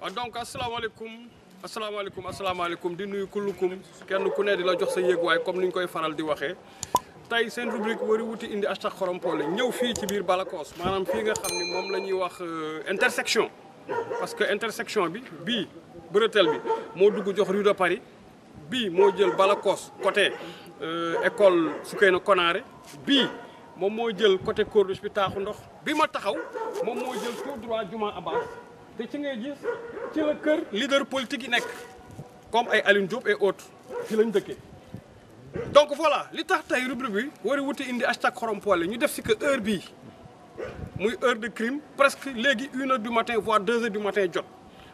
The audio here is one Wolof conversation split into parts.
donc asalaamaaleykum di nuyu kullukum kenn ku ne di la jox sa yéeguwaay comme ni ñu koy faral di waxee tey seen rubrique wari wuti indi hashtag xorom poole ñëw fii ci biir Balakos maanaam fii nga xam ni moom la ñuy wax intersection parce que intersection bi bii Bretelle bi moo dugg jox rue de Paris bii moo jël Balakos côté école Soukeyna Konaré bii moom moo jël côté Corniche bi taaxu ndox bi ma taxaw moom moo jël tout droit Juma Abbas te ci ngay gis ci la kër leader politique yi nekk comme ay Aline Diop et autres ci lañ dëkkee donc voilà li tax tey rubrique bi wari wuti indi hashtag xorom poole ñu def si que heure bii muy heure de crime presque léegi 1h du matin voire 2h du matin jot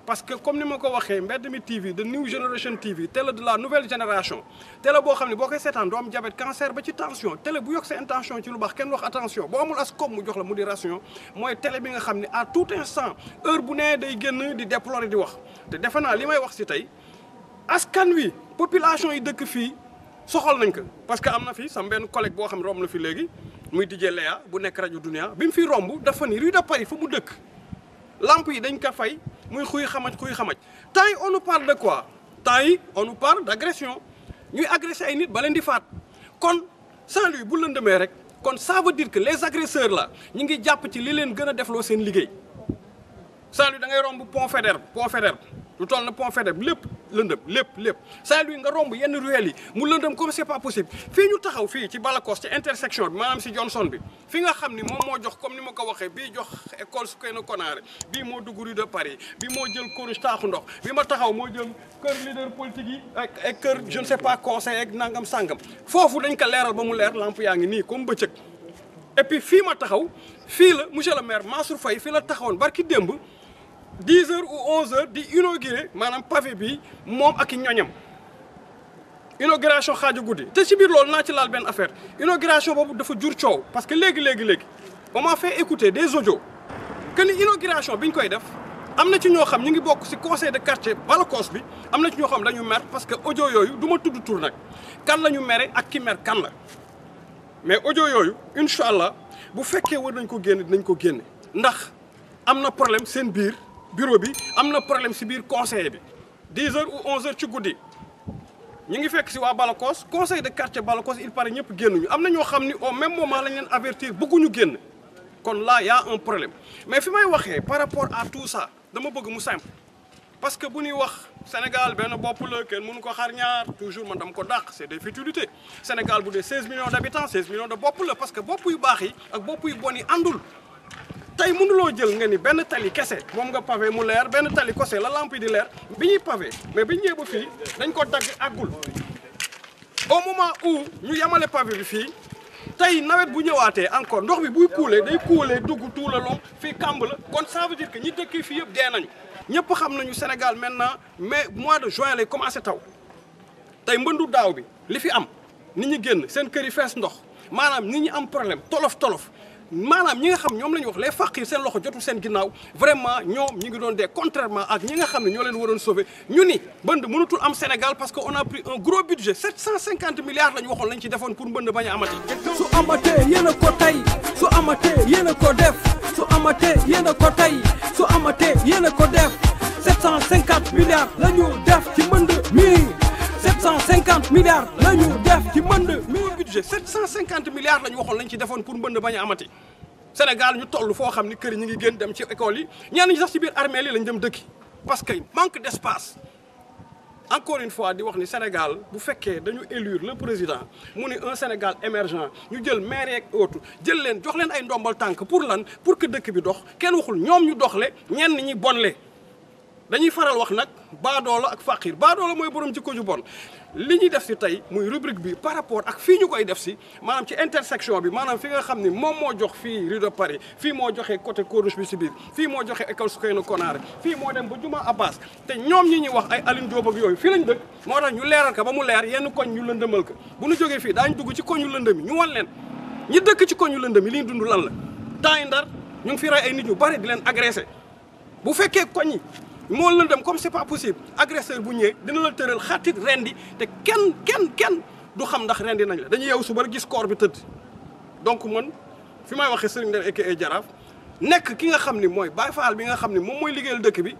parce que comme ni ma ko waxee Mbedd mi TV de New Generation TV télé de la nouvelle génération télé boo xam ne boo koy seetaan doo am diabète cancer ba ci tension télé bu yokk sa intention ci lu baax kenn wax attention boo amul as koom mu jox la mu di ration mooy télé bi nga xam ne à tout instant heure bu nee day génn di déplorer di wax te defe naa li may wax si tey askan wi population yi dëkk fii soxal nañ ko parce que am na fi sama benn collègue boo xam ne romb na fi léegi muy DJ Léa bu nekk rajo Dunia bi mu fi romb dafa ni rue de Paris fa mu dëkk lamp yi dañ ko fay muy xuy xamaj temps yi on nous parle de quoi temps yi on nous parle d'agression ñuy agressé ay nit ba leen di faat kon Saint-Louis bu lëndëmee rek kon ça veut dire que les agresseurs là ñu ngi jàpp ci li leen gën a defloo seen liggéey Saint-Louis da ngay romb pont Faidherbe lu toll na pont Faidherbe lépp lëndëm lépp Saint-Louis nga romb yenn ruelles yi mu lëndëm comme c'est pas possible fii ñu taxaw fii ci Balakos ci intersection bi maanaam si Johnson bi fi nga xam ni moom moo jox comme ni ma ko waxee bii jox école Soukeyna Konaré bii moo dugg rue de Paris bii moo jël Corniche taaxu ndox bi ma taxaw moo jël kër leader politique yi ak kër je ne sais pas conseil ak nangam sangam foofu dañ ko leeral ba mu leer lamp yaa ngi nii comme bëccëg et puis fii ma taxaw fii la monsieur le maire Mansour Faye fii la taxawoon barki démb 10h ou 11h di inauguré maanaam pavé bi moom ak i ñoñam inauguration xaaju guddi te ci biir loolu naa ci laal benn affaire inauguration boobu dafa jur coow parce que léegi on m'a fait écouter des audios que ni inauguration bi ñu koy def am na ci ñoo xam ñu ngi bokk ci conseil de quartier Balakos bi am na ci ñoo xam dañu mer parce que audio yooyu du ma tudd tur nag kan la ñu mere ak ki mer kan la mais audio yooyu incha allah bu fekkee war nañ ko génne dinañ ko génne ndax am na problème seen biir. bureau bi am na problème si biir conseil bi 10h ou 11h ci guddi ñu ngi fekk si waa Balakos conseil de quartier Balakos il paraît ñëpp génnuñu am na ñoo xam ni au même moment lañ leen avertir bëgguñu génn kon là y a un problème mais fi may waxee par rapport à tout ça dama bëgg mu simple parce que bu ñuy wax Sénégal benn bopp la kenn mënu ko xar ñaar toujours man dama ko dàq c'est des futilités Sénégal bu dee 16 millions d'habitants 16 millions de bopp la parce que bopp yu baax yi ak bopp yu bon yi àndul. tey mënuloo jël nga ni benn tali kese moom nga pavé mu leer benn tali kese la lampe yi di leer bi ñuy pavé mais bi ñu ñëwee ba fii dañ ko dagg àggul au moment où ñu yemale pavé bi fii tey nawet bu ñëwaatee encore ndox bi buy couler day couler dugg tout le long fii kàmb la kon ça veut dire que ñi dëkk fii yëpp dee nañu ñëpp xam nañu Sénégal maintenant mais mois de juin lay commencé taw tey mbëndu daaw bi li fi am nit ñi génn seen kër yi fees ndox maanaam nit ñi am problème tolof maanaam ñi nga xam ñoom la ñu wax les faqir seen loxo jotul seen ginnaaw vraiment ñoom ñi ngi doon dee contrairement ak ñi nga xam ne ñoo leen waroon sauver ñu ni mbënd mënatul am Sénégal parce que on a pris un gros budget 750 milliards la ñu waxoon lañ ci defoon pour mbënd bañ a amati. su amatee yéen a ko tey su amatee yéen a ko def su amatee yéen a ko tey su amatee yéen a ko def 750 milliards la ñu def ci mbënd mi 750 milliards la ñu def ci mbënd mi. budget 750 milliards la ñu waxoon lañ ci defoon pour mbënd bañ a amati Sénégal ñu toll foo xam ni kër yi ñu ngi génn dem ci école yi ñenn ñi sax ci biir armée yi lañ dem dëkki parce que manque d'espace encore une fois di wax ni Sénégal bu fekkee dañu élire le président mu ni un Sénégal émergent ñu jël maire yeeg autres jël leen jox leen ay ndombal tànk pour lan pour que dëkk bi dox kenn waxul ñoom ñu doxle ñenn ñi bonle dañuy faral wax nag baadoola ak faqir baadoola mooy borom jikko ju bon li ñuy def si tey muy rubrique bi par rapport ak fii ñu koy def si maanaam ci intersection bi maanaam fi nga xam ni moom moo jox fii rue de Paris fii moo joxe côté Corniche bi si biir fii moo joxe école Soukeyna Konaré fii moo dem ba Juma Abbas te ñoom ñi ñuy wax ay Aline Diop ak yooyu fii lañ dëkk moo tax ñu leeral ko ba mu leer yenn koñ ñu lëndëmal ko bu ñu jógee fii daañu dugg ci koñu lëndëm yi ñu wan leen ñi dëkk ci koñu lëndëm yi li ñu dund lan la temps yi Ndar ñu ngi fi rey ay nit ñu bari di leen agressé bu fekkee koñ yi moo lëndëm comme c'est pas possible agresseur bu ñëwee dina la tëral xaatit rendi te kenn du xam ndax rendi nañ la dañuy yeewu suba gis corps bi tëdd donc man fi may waxee Serigne Nder aka Jaraaf nekk ki nga xam ni mooy Baye Fall bi nga xam ni moom mooy liggéeyal dëkk bi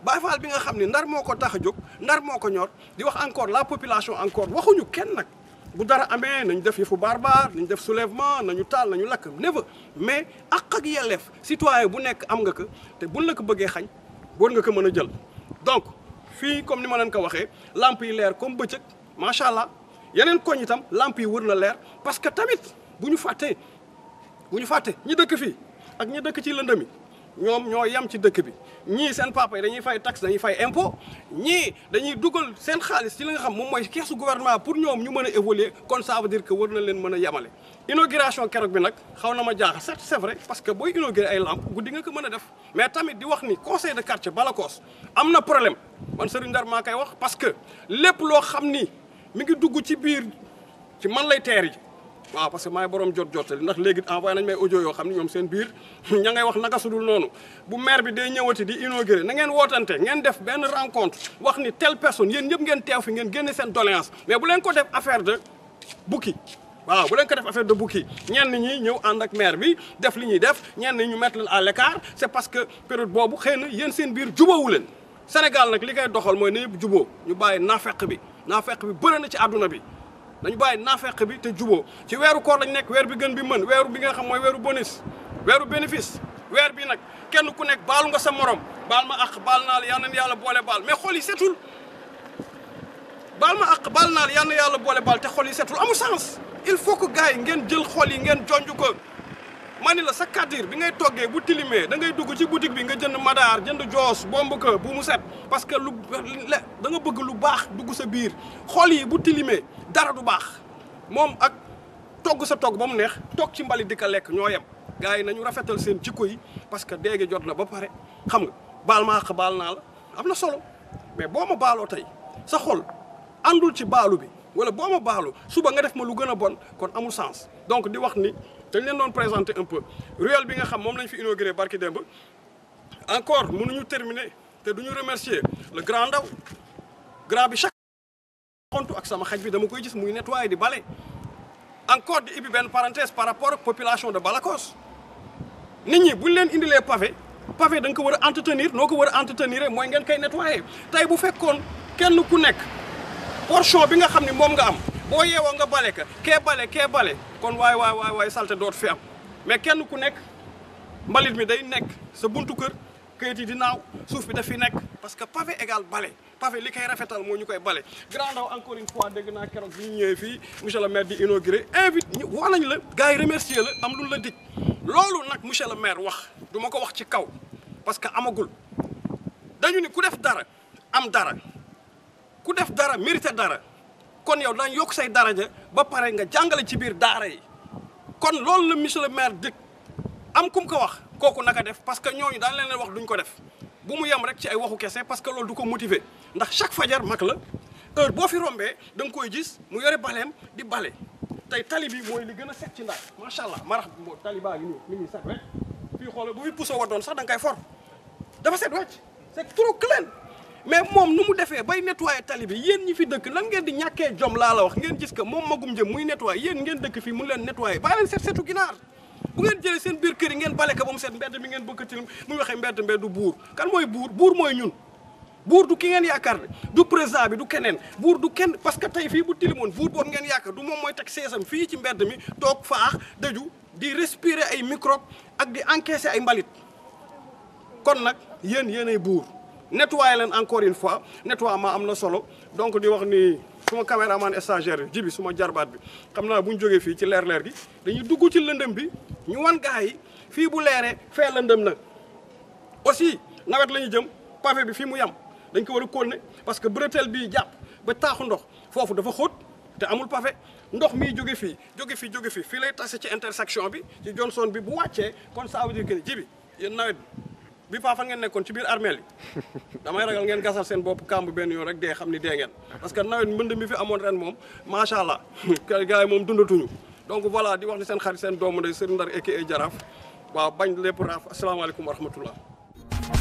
Baye Fall bi nga xam ne ndar moo ko tax a jóg ndar moo ko ñor di wax encore la population encore waxuñu kenn nag bu dara amee nañu def yëfu barbare nañu def soulèvement nañu taal nañu lakk never mais ak yelleef citoyen bu nekk am nga ko te buñ la ko bëggee xañ war nga ko mën a jël donc fii comme ni ma leen ko waxee lamp yi leer comme bëccëg macha allah yeneen koñ itam lamp yi wër na leer parce que tamit bu ñu fàtte ñi dëkk fii ak ñi dëkk ci lëndëm yi ñoom ñoo yem ci dëkk bi ñii seen papa yi dañuy fay taxe dañuy fay impôt ñii dañuy dugal seen xaalis ci li nga xam moom mooy keesu gouvernement pour ñoom ñu mën a évoluer kon ça veut dire que war na leen mën a yemale. inauguration keroog bi nag xaw na ma jaaxal certes c'est vrai parce que booy inaugurer ay lampe guddi nga ko mën a def mais tamit di wax ni conseil de quartier Balakos am na problème man Serigne Ndar maa koy wax parce que lépp loo xam ni mi ngi dugg ci biir ci man lay teer yi. waaw parce que maay borom jotali ndax léegi envoyé nañ may audio yoo xam ne ñoom seen biir ña ngay wax naka sudul noonu bu maire bi day ñëwati di inauguré na ngeen wootante ngeen def benn rencontre wax ni telle personne yéen ñëpp ngeen teew fi ngeen génne seen doléance mais bu leen ko def affaire de bukki waaw bu leen ko def affaire de bukki ñenn ñi ñëw ànd ak maire bi def li ñuy def ñenn ñi ñu mettre leen à l'écart c'est parce que période boobu xëy na yéen seen biir jubóowu leen Sénégal nag li koy doxal mooy ne yëpp jubóo ñu bàyyi naafeq bi bëri na ci àdduna bi dañu bàyyi naafeq bi te juboo ci weeru koor lañ nekk weer bi gën bi mën weeru bi nga xam mooy weeru bonus weeru bénéfice weer bi nag kenn ku nekk baalu nga sa morom baal ma àq baal naa la yal na yàlla boole baal mais xol yi setul baal ma àq baal naa la yal na yàlla boole baal te xol yi setul amul sens il faut que gars yi ngeen jël xol yi ngeen jonj ko ma ni la sa kàddir bi ngay toggee bu tilimee da ngay dugg ci boutique bi nga jënd madaar jënd joos bomb ko bu mu set parce que lu da nga bëgg lu baax dugg sa biir xol yi bu tilimee dara du baax moom ak togg sa togg ba mu neex toog ci mbali di ko lekk ñoo yem gars yi nañu rafetal seen jikko yi parce que déegi jot na ba pare xam nga baal ma àq baal naa la am na solo mais boo ma baaloo tey sa xol àndul ci baalu bi wala boo ma baalu suba nga def ma lu gën a bon kon amul sens donc di wax ni dañ leen doon présenter un peu ruelle bi nga xam moom lañ fi inauguré barki démb encore mënuñu terminer te duñu remercier le grand ndaw grand bi chaque xontu ak sama xaj bi dama koy gis muy nettoyer di bale encore di ibbi benn parenthèse par rapport ak population de Balakos nit ñi buñ leen indilee pavé da nga ko war a entretenir noo ko war a entretenir mooy ngeen koy nettoyer tey bu fekkoon kenn ku nekk portion bi nga xam ni moom nga am boo yeewoo nga bale ka kee bale kon waay salte doot fi am mais kenn ku nekk mbalit mi day nekk sa buntu kër kayit yi di naaw suuf bi daf fi nekk parce que pavé égal bale pavé li koy rafetal moo ñu koy bale grand ndaw encore une fois dégg naa keroog bi ñu ñëwee fii monsieur le maire di inauguré invite wax nañ la gars yi remercier la am lu la dig loolu nag monsieur le maire wax du ma ko wax ci kaw parce que amagul dañu ni ku def dara am dara ku def dara mérité dara kon yow dañ yokk say daraja ba pare nga jàngale ci biir daara yi kon loolu la monsieur le maire dëkk am kum ko wax kooku naka def parce que ñooñu daan leen wax duñ ko def bu mu yem rek ci ay waxu kese parce que loolu du ko motiver ndax chaque fajar mag la heure boo fi rombee da nga koy gis mu yore baleem di bale tey tali bi mooy li gën a set ci ndax macha allah marax tali baa ngi nii mi ngi set rek fii xoolal bu fi puso wa doon sax da nga koy for dafa set wecc c'est trop clean mais moom nu mu defee bay nettoyer tali bi yéen ñi fi dëkk lan ngeen di ñàkkee jom laa la wax ngeen gis que moom magum jëm muy nettoyer yéen ngeen dëkk fii mun leen nettoyer bàyyi leen setu ginaar bu ngeen jëlee seen biir kër yi ngeen bale ko ba mu set mbedd mi ngeen bëgg tilim muy waxee mbeddu buur kan mooy buur mooy ñun buur du ki ngeen yaakaar du président bi du keneen buur du kenn parce que tey fii bu tilimoon buur boobu ngeen yaakaar du moom mooy teg seesam fii ci mbedd mi toog faax dëju di respirer ay microbe ak di encaisser ay mbalit kon nag yéenay buur nettoyer leen encore une fois nettoiement am na solo donc di wax ni suma caméraman stagiaire jibi suma jarbaat bi xam naa bu ñu jógee fii ci leer gi dañuy dugg ci lëndëm bi ñu wan gars yi fii bu leeree fee lëndëm na aussi nawet la ñu jëm pavé bi fii mu yam dañ ko war a continuer parce que bretelle bii jàpp ba taaxu ndox foofu dafa xóot te amul pavé ndox miy jóge fii fii lay tase ci intersection bi ci Johnson bi bu wàccee kon ça veut dire que ni jibi yéen nawet bi fa ngeen nekkoon ci biir armeel yi damay ragal ngeen gasal seen bopp kàmb benn yoon rek dee xam ni dee ngeen parce que nawet mbënd mi fi amoon ren moom macha allah gars yi moom dundatuñu donc voilà di wax ni seen xarit seen doomu ndey Serigne Ndar aka Jaraaf waaw bañ lépp raaf asalaamaaleykum wa rahmatullah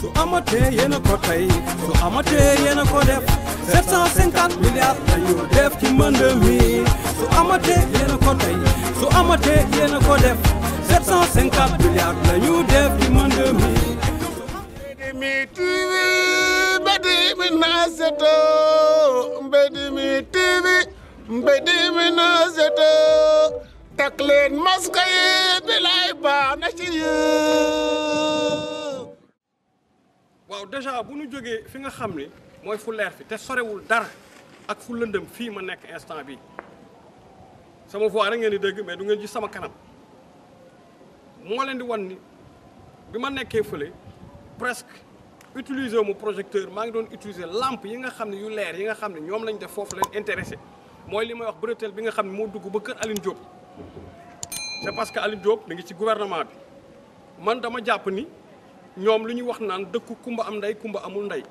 su amatee yéen a ko tey su amatee yéen a ko def 750 milliards lañu def ci mbënd mi su amatee yéen a ko tey su amatee yéen a ko def 750 milliards lañu def ci mbënd mi na seto Mbédi mi TV Mbédi mi na seto takk leen masque yi bilaay baax na ci yéen. waaw déjà bu ñu jógee fi nga xam ni mooy fu leer fi te sorewul dara ak fu lëndëm fii ma nekk instant bi sama voix rek ngeen di dégg mais du ngeen gis sama kanam moo leen di wan ni bi ma nekkee fële presque utiliser mu projecteur maa ngi doon utiliser lampe yi nga xam ne yu leer yi nga xam ne ñoom lañ def foofu leen intéressé mooy li may wax bretelle bi nga xam ne moo dugg ba kër Aline Diop. c'est parce que Aline Diop mi ngi ci gouvernement bi man dama jàpp ni ñoom lu ñuy wax naan dëkku kumba am ndey kumba amul ndey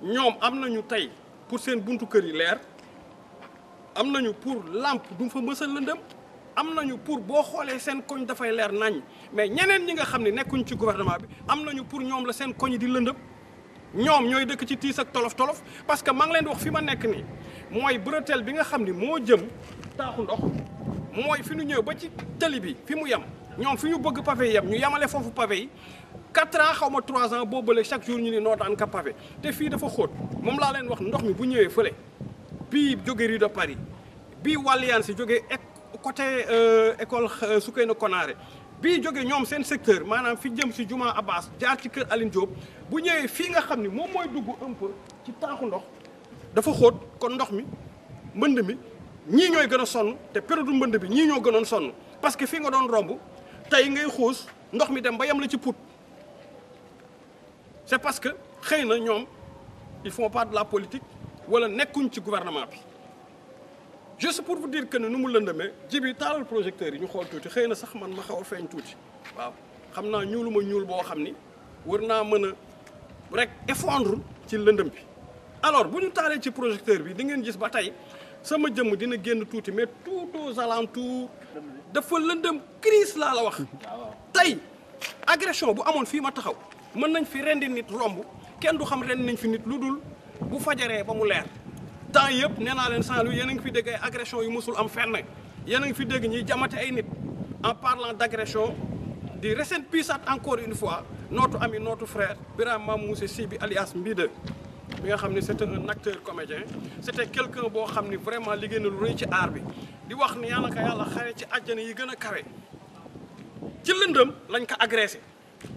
ñoom am nañu tey pour seen buntu kër yi leer am nañu pour lampe du fa mës a lëndëm am nañu pour boo xoolee seen koñ dafay leer nañ mais ñeneen ñi nga xam ne nekkuñ ci gouvernement bi am nañu pour ñoom la seen koñ di lëndëm ñoom ñooy dëkk ci tiis ak tolof tolof parce que maa ngi leen di wax fi ma nekk nii mooy bretelle bi nga xam ni moo jëm taaxu ndox mooy fi ñu ñëw ba ci tali bi fi mu yem ñoom fi ñu bëgg pavé yem ñu yemale foofu pavé yi 4 ans xaw ma 3 ans boobale chaque jour ñu ni noo daan ka pavé te fii dafa xóot moom laa leen wax ndox mi bu ñëwee fële bii jóge rue de Paris bii Walliane si jóge côté école Soukeyna Konaré bii jóge ñoom seen secteur maanaam fi jëm si Juma Abbas jaar ci kër Aline Diop bu ñëwee fii nga xam ni moom mooy dugg un peu ci taaxu ndox dafa xóot kon ndox mi mbënd mi ñii ñooy gën a sonn te période mbënd bi ñii ñoo gënoon sonn parce que fii nga doon romb tey ngay xuus ndox mi dem ba yem la ci put c'est parce que xëy na ñoom ils font pas de la politique wala nekkuñ ci gouvernement bi juste pour vous dire que ne nu mu lëndamee ji bi taalal projecteurs yi ñu xool tuuti xëy na sax man ma xaw a feeñ tuuti waaw xam naa ñuulu ma ñuul boo xam ni war naa mën a rek effondre ci lëndëm bi alors bu ñu taalee ci projecteur bi di ngeen gis ba tey sama jëmm dina génn tuuti mais tout aux alentours dafa lëndëm crise laa la wax tey agression bu amoon fii ma taxaw mën nañ fi rendi nit romb kenn du xam rendi nañ fi nit lu dul bu fajaree ba mu leer temps yëpp nee naa leen Saint-Louis yéen a ngi fi dégg ay agression yu musul am fenn yéen a ngi fi dégg ñuy jamate ay nit en parlant d'agression di rest in peace encore une fois notre ami notre frère Birame Mamoussé Sy bi alias Mbide bi nga xam ne c'était un acteur comédien c'était quelqu'un boo xam ni vraiment liggéey na lu rëy ci art bi di wax ni yàlla ka yàlla xare ci àjjana yi gën a kawe ci lëndëm lañ ko agressé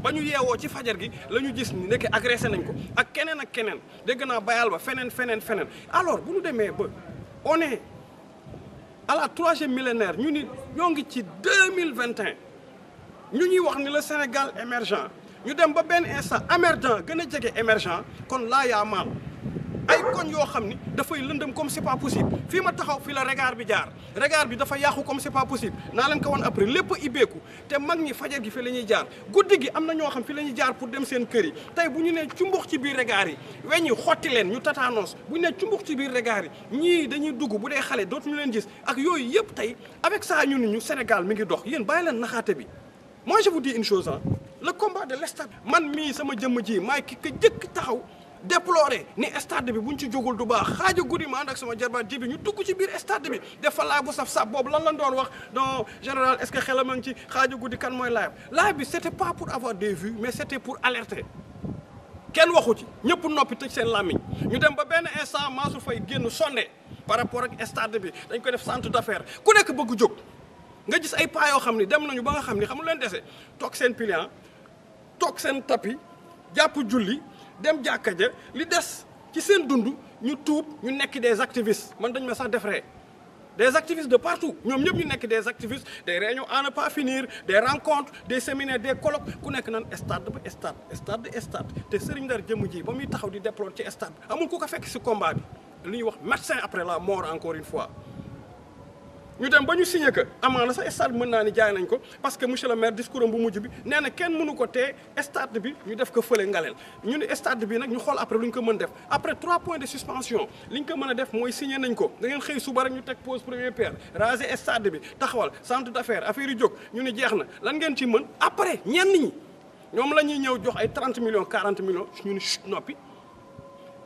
ba ñu yeewoo ci fajar gi la ñu gis ni nekk agressé nañ ko ak keneen dégg naa bayal ba feneen alors bu ñu demee ba on est à la 3e millénaire ñu ni ñoo ngi ci 2021 ñu ñuy wax ni le Sénégal émergent ñu dem ba benn instant émergent gën a jege émergent kon laa yaa maal ay koñ yoo xam ni dafay lëndëm comme c'est pas possible fii ma taxaw fii la regard bi jaar regard bi dafa yàqu comme c'est pas possible naa leen ko wan après lépp ibbeeku te mag ñi fajar gi fi la ñuy jaar guddi gi am na ñoo xam fi la ñuy jaar pour dem seen kër yi tey bu ñu nee cumbux ci biir regard yi weñ yi xotti leen ñu tataanos bu ñu nee cumbux ci biir regard yi ñii dañuy dugg bu dee xale dootuñu leen gis ak yooyu yëpp tey avec ça ñu ni ñu Sénégal mi ngi dox yéen bàyyi leen naxaate bi moi je vous dis une chose le combat de l'État man mii sama jëmm ji maay ki ko jëkk taxaw déploré ni stade bi buñ ci jógul du baax xaaju guddi ma ànd ak sama jarbaat ji bi ñu dugg ci biir stade bi def fa laay bu saf-saf boobu lan lañ doon wax non général est-ce que xelam a ngi ci xaaju guddi kan mooy laay bi c'était pas pour avoir des vues mais c'était pour alerter kenn waxu ci ñëpp noppi tëj seen làmmiñ ñu dem ba benn instant Mansour Faye génn sonde par rapport ak stade bi dañ ko def centre d'affaires ku nekk bëgg jóg nga gis ay paa yoo xam ni dem nañu ba nga xam ni xamul leen dese toog seen pliant toog seen tapis jàpp julli dem jàkka ja li des ci seen dund ñu tuub ñu nekk des activistes man dañ ma sax defree des activistes de partout ñoom ñëpp ñu nekk des activistes des réunions à ne pas finir des rencontres des séminaires des colloques ku nekk naan stade ba stade te Serigne Ndar jëmm ji ba muy taxaw di déplorer ci stade bi amul ku ko fekk si combat bi li ñuy wax médecin après la mort encore une fois ñu dem ba ñu signé que amaana sax stade bi mën naa ni jaay nañ ko parce que monsieur le maire discours am bu mujj bi nee na kenn mënu ko tee stade bi ñu def ko fële ngaleel ñu ne stade bi nag ñu xool après lu ñu ko mën def après 3 points de suspension li ñu ko mën a def mooy signé nañ ko da ngeen xëy suba rek ñu teg pose première pierre raser stade bi taxawal centre d'affaires affaire yi jóg ñu ne jeex na lan ngeen ci mën après ñenn ñi ñoom la ñuy ñëw jox ay 30 millions 40 millions ñu ne chut noppi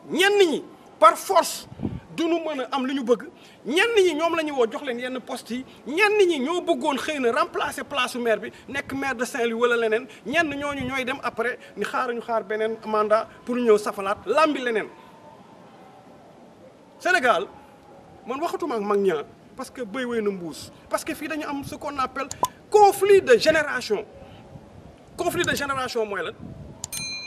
ñenn ñi par force duñu mën a am li ñu bëgg ñenn ñi ñoom la ñu woo jox leen yenn postes yi ñenn ñi ñoo bëggoon xëy na remplacer place maire bi nekk maire de Saint-Louis wala leneen ñenn ñooñu ñooy dem après ni xaar beneen mandat pour ñëw safalaat lambi leneen Sénégal man waxatuma ak mag ñaa parce que béy wéy na mbuus parce que fii dañu am ce qu'on appelle conflit de génération mooy lan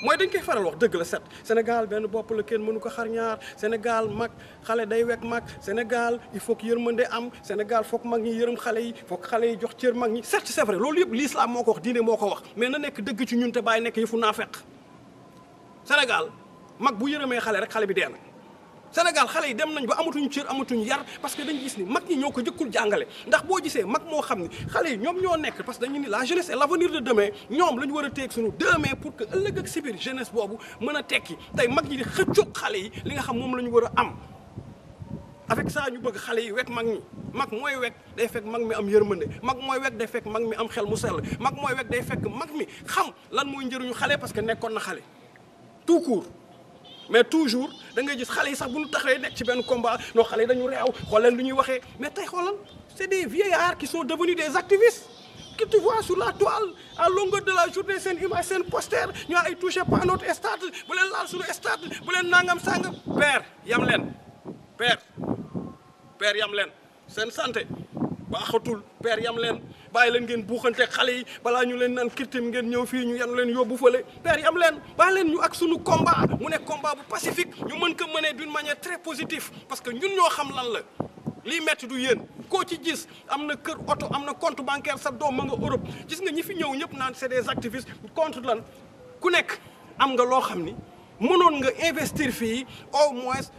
mooy dañ koy faral wax dëgg la set Sénégal benn bopp la kenn mënu ko xar ñaar Sénégal mag xale day wekk mag Sénégal il faut que yërmande am Sénégal foog mag ñi yërëm xale yi foog xale yi jox cër mag ñi certes c'est vrai loolu yëpp l'islam moo ko wax diine moo ko wax mais na nekk dëgg ci ñun te bàyyi nekk yëfu naafeq Sénégal mag bu yërëmee xale rek xale bi dee na Sénégal xale yi dem nañ ba amatuñu cër amatuñu yar parce que dañu gis ni mag ñi ñoo ko jëkkul jàngale ndax boo gisee mag moo xam ni xale yi ñoom ñoo nekk parce que dañu ni la jeunesse est l'avenir de demain ñoom la ñu war a teeg suñu demain pour que ëllëg ak si biir jeunesse boobu mën a tekki tey mag ñi di xëccoog xale yi li nga xam moom la ñu war a am avec ça ñu bëgg xale yi wekk mag ñi mag mooy wekk day fekk mag mi am yërmande mag mooy wekk day fekk mag mi am xel mu sell mag mooy wekk day fekk mag mi xam lan mooy njëriñu xale parce que nekkoon na xale tout court mais toujours da ngay gis xale yi sax bu ñu taxawee nekk ci benn combat non xale yi dañu réew xool leen lu ñuy waxee mais tey xoolal c'est des vieillards qui sont devenus des activistes que tu vois sur la toile à longueur de la journée seen image seen poster ñu ay touché pas notre stade bu leen laal suñu stade bu leen nangam sangam père yam leen père yam leen seen santé baaxatul père yam leen bàyyi leen ngeen buuxante xale yi balaa ñu leen naan kirtim ngeen ñëw fii ñu yanu leen yóbbu fële père yam leen bàyyi leen ñu ak sunu combat mu nekk combat bu pacifique ñu mën ko mener d'une manière très positive parce que ñun ñoo xam lan la lii metti du yéen koo ci gis am na kër oto am na compte bancaire sa doom ma nga Europe gis nga ñi fi ñëw ñëpp naan c'est des activistes contre lan ku nekk am nga loo xam ni mënoon nga investir fii au moins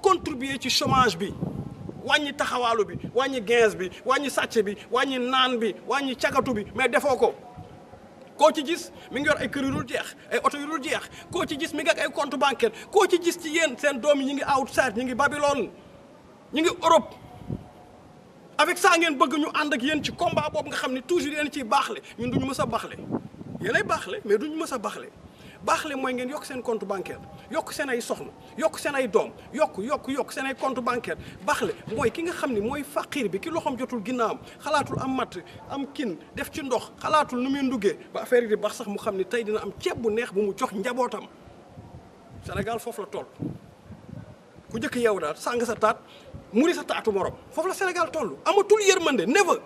contribuer ci chômage bi wàññi taxawaalu bi wàññi gains bi wàññi sàcc bi wàññi naan bi wàññi cagatu bi mais defoo ko koo ci gis mi ngi yor ay kër yu dul jeex ay oto yu dul jeex koo ci gis mi ngi ak ay compte bancaire koo ci gis ci yéen seen doom yi ñu ngi outside ñu ngi Babylone ñu ngi Europe avec ça ngeen bëgg ñu ànd ak yéen ci combat boobu nga xam ne toujours yéen ciy baaxle ñun duñu mës a baaxle yéenay baaxle mais duñu mës a baaxle baaxle mooy ngeen yokk seen compte bancaire yokk seen ay soxna yokk seen ay doom yokk seen ay compte bancaire baaxle mooy ki nga xam ni mooy faqir bi ki loxoom jotul ginnaawam xalaatul am matt am kin def ci ndox xalaatul nu muy nduggee ba affaire yi di baax sax mu xam ni tey dina am ceeb bu neex bu mu jox njabootam Sénégal foofu la toll ku njëkk yow daal sàng sa taat muri sa taatu morom foofu la Sénégal toll amatul yërmande never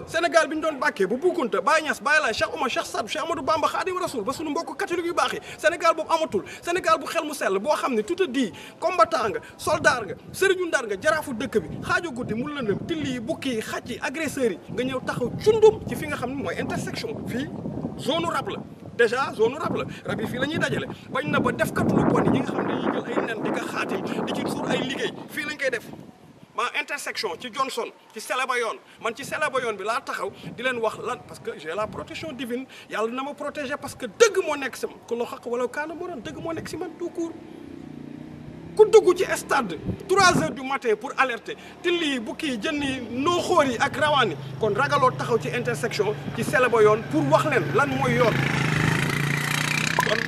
Sénégal bi ñu doon bàkkee bu Boukounta Baye Niass Baye Laye Cheikh Oumar Cheikh Sadou Cheikh Amadou Bamba Khadim Rasoul ba sunu mbokk catholique yu baax yi Sénégal boobu amatul Sénégal bu xel mu sell boo xam ne tout à dit combattant nga soldat nga sëriñu ndar nga jaraafu dëkk bi xaajo guddi mu lëndëm tilli yi bukki yi xaj yi agresseurs yi nga ñëw taxaw cundum ci fi nga xam ne mooy intersection fii zone rab la déjà zone rab la rab yi fii la ñuy dajale bañ na ba def katu lu bon yi nga xam ne dañuy jël ay nen di ko xaatim di ci suur ay liggéey fii lañ koy def ma intersection ci Johnson ci Seleba yoon man ci Seleba yoon bi laa taxaw di leen wax lan parce que j'ai la protection divine yàlla na ma protéger parce que dëgg moo nekk si man ku la xaq wala kaana moo doon dëgg moo nekk si man tout court ku dugg ci stade 3 heures du matin pour alerter tilli yi bukki yi jën yi noo xóor yi ak rawaan yi kon ragaloo taxaw ci intersection ci Seleba yoon pour wax leen lan mooy yoon kon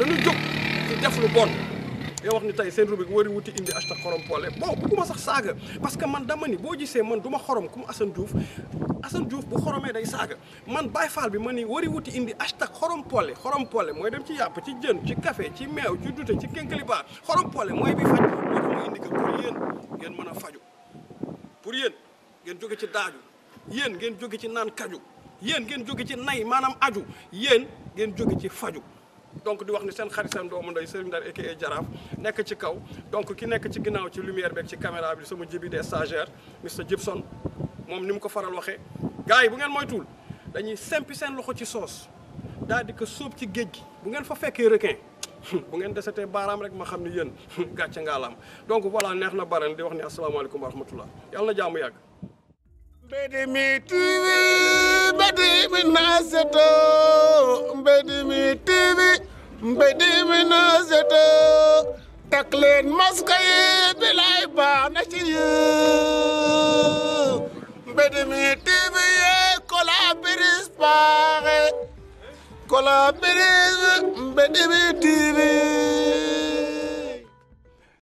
nañu jóg ci def lu bon yow wax ni tey seen rubrique wari wuti indi hashtag xorom poole bon bugguma sax saaga parce que man dama ni boo gisee man du ma xorom comme Assane Diouf bu xoromee day saaga man Baye Fall bi ma ni wari wuti indi hashtag xorom poole mooy dem ci yàpp ci jën ci café ci meew ci dute ci kénkeliba xorom poole mooy bi faj moo tax ma indi ko pour yéen ngeen mën a faju pour yéen ngeen jóge ci daaju yéen ngeen jóge ci naan kaju yéen ngeen jóge ci nay maanaam aju yéen ngeen jóge ci faju donc di wax ni seen xarit seen doomu ndey Serigne Ndar aka Jaraaf nekk ci kaw donc ki nekk ci ginnaaw ci lumière beeg ci caméra bi sama jibi des stagiaires Mr Gibson moom ni mu ko faral waxee gars yi bu ngeen moytuwul dañuy sempi seen loxo ci soos daal di ko sóob ci géej gi bu ngeen fa fekkee requin bu ngeen desetee baaraam rek ma xam ni yéen gàcce ngaalaam donc voilà neex na baren di wax ni asalaamaaleykum wa rahmatullah yàlla na jàmm yàgg Mbedimi TV Mbedimi Naseto Mbedimi TV Mbedimi Naseto takk leen masque yi bilay baax na ci yéen Mbedimi TV ye collaboris paaxe collaboris Mbedimi TV